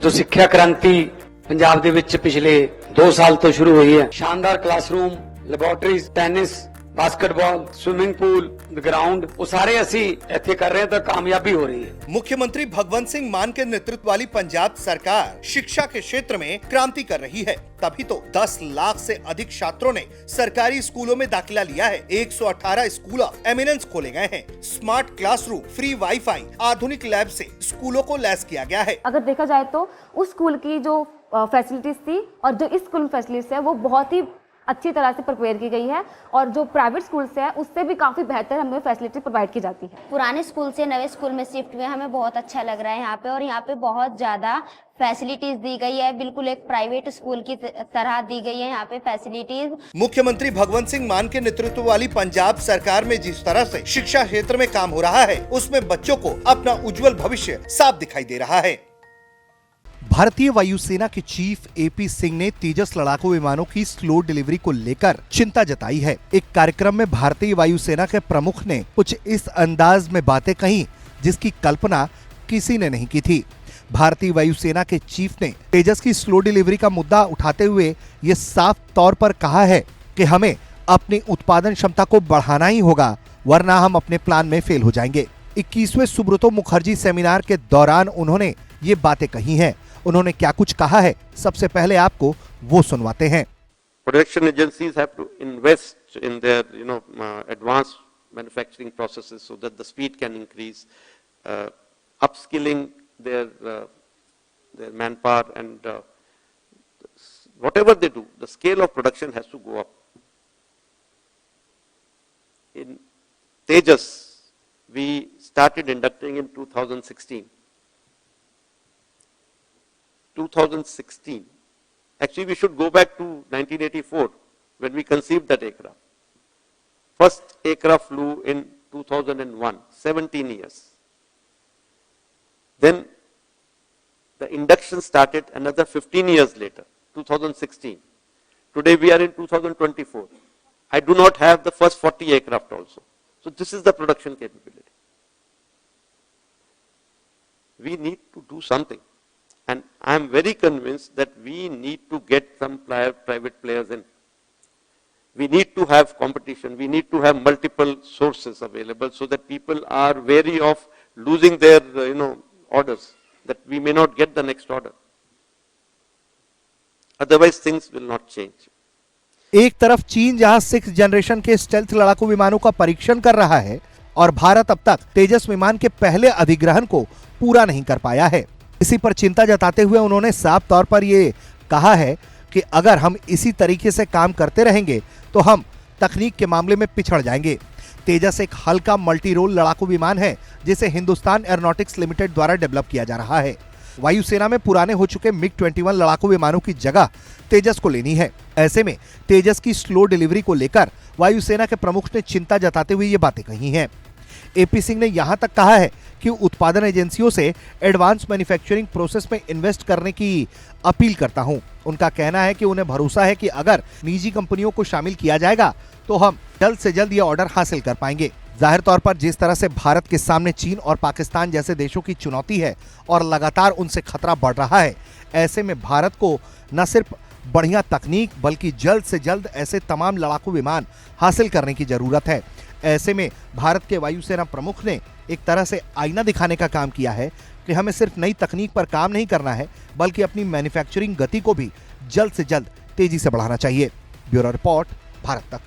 जो शिक्षा क्रांति पंजाब ਦੇ ਵਿੱਚ ਪਿਛਲੇ 2 ਸਾਲ ਤੋਂ ਸ਼ੁਰੂ ਹੋਈ ਹੈ, ਸ਼ਾਨਦਾਰ classroom, laboratories, tennis, basketball, swimming pool, ground, वो सारे ਅਸੀਂ ਇੱਥੇ कर रहे हैं तो कामयाबी हो रही है। मुख्यमंत्री भगवंत सिंह मान के नेतृत्व वाली पंजाब सरकार शिक्षा के क्षेत्र में क्रांति कर रही है, तभी तो 10 लाख से अधिक छात्रों ने सरकारी स्कूलों में दाखिला लिया है। 118 स्कूल ऑफ एमिनेंस खोले गए हैं। स्मार्ट क्लासरूम, फ्री वाईफाई, आधुनिक लैब से स्कूलों को लैस किया गया है। अगर देखा जाए तो उस स्कूल की जो फैसिलिटीज थी और जो इस स्कूल में फैसिलिटीज है वो बहुत ही अच्छी तरह से प्रिपेयर की गई है, और जो प्राइवेट स्कूल से है उससे भी काफ़ी बेहतर हमें फैसिलिटी प्रोवाइड की जाती है। पुराने स्कूल से नए स्कूल में शिफ्ट हुए हमें बहुत अच्छा लग रहा है यहाँ पे, और यहाँ पे बहुत ज़्यादा फैसिलिटीज दी गई है, बिल्कुल एक प्राइवेट स्कूल की तरह दी गई है यहाँ पे फैसिलिटीज। मुख्यमंत्री भगवंत सिंह मान के नेतृत्व वाली पंजाब सरकार में जिस तरह से शिक्षा क्षेत्र में काम हो रहा है, उसमें बच्चों को अपना उज्जवल भविष्य साफ दिखाई दे रहा है। भारतीय वायुसेना के चीफ एपी सिंह ने तेजस लड़ाकू विमानों की स्लो डिलीवरी को लेकर चिंता जताई है। एक कार्यक्रम में भारतीय वायुसेना के प्रमुख ने कुछ इस अंदाज में बातें कही जिसकी कल्पना किसी ने नहीं की थी। भारतीय वायुसेना के चीफ ने तेजस की स्लो डिलीवरी का मुद्दा उठाते हुए ये साफ तौर पर कहा है कि हमें अपनी उत्पादन क्षमता को बढ़ाना ही होगा, वरना हम अपने प्लान में फेल हो जाएंगे। 21वें सुब्रतो मुखर्जी सेमिनार के दौरान उन्होंने ये बातें कही हैं। उन्होंने क्या कुछ कहा है, सबसे पहले आपको वो सुनवाते हैं। Production agencies have to invest in their, advanced manufacturing processes so that the speed can increase, upskilling their manpower, and whatever they do, the scale of production has to go up. In Tejas, we started inducting in 2016. 2016. Actually, we should go back to 1984 when we conceived that aircraft. First aircraft flew in 2001, 17 years. Then the induction started another 15 years later, 2016. Today we are in 2024. I do not have the first 40 aircraft also. So this is the production capability. We need to do something. And I am very convinced that we need to get some private players in. We need to have competition. We need to have multiple sources available so that people are wary of losing their, orders, that we may not get the next order. Otherwise, things will not change. एक तरफ चीन जहां 6th generation के stealth लड़ाकू विमानों का परीक्षण कर रहा है और भारत अब तक तेजस विमान के पहले अधिग्रहण को पूरा नहीं कर पाया है। इसी पर चिंता जताते हुए उन्होंने साफ तौर पर ये कहा है कि अगर हम इसी तरीके से काम करते रहेंगे तो हम तकनीक के मामले में पिछड़ जाएंगे। तेजस एक हल्का मल्टी रोल लड़ाकू विमान है जिसे हिंदुस्तान एरोनॉटिक्स लिमिटेड द्वारा डेवलप किया जा रहा है। वायुसेना में पुराने हो चुके MiG-21 लड़ाकू विमानों की जगह तेजस को लेनी है। ऐसे में तेजस की स्लो डिलीवरी को लेकर वायुसेना के प्रमुख ने चिंता जताते हुए ये बातें कही हैं। एपी सिंह ने यहां तक कहा है कि उत्पादन एजेंसियों से एडवांस मैन्युफैक्चरिंग प्रोसेस में इन्वेस्ट करने की अपील करता हूं। उनका कहना है कि उन्हें भरोसा है कि अगर निजी कंपनियों को शामिल किया जाएगा तो हम जल्द से जल्द ये ऑर्डर हासिल कर पाएंगे। जाहिर तौर पर जिस तरह से भारत के सामने चीन और पाकिस्तान जैसे देशों की चुनौती है और लगातार उनसे खतरा बढ़ रहा है, ऐसे में भारत को न सिर्फ बढ़िया तकनीक बल्कि जल्द से जल्द ऐसे तमाम लड़ाकू विमान हासिल करने की जरूरत है। ऐसे में भारत के वायुसेना प्रमुख ने एक तरह से आईना दिखाने का काम किया है कि हमें सिर्फ नई तकनीक पर काम नहीं करना है बल्कि अपनी मैन्युफैक्चरिंग गति को भी जल्द से जल्द तेजी से बढ़ाना चाहिए। ब्यूरो रिपोर्ट, भारत तक।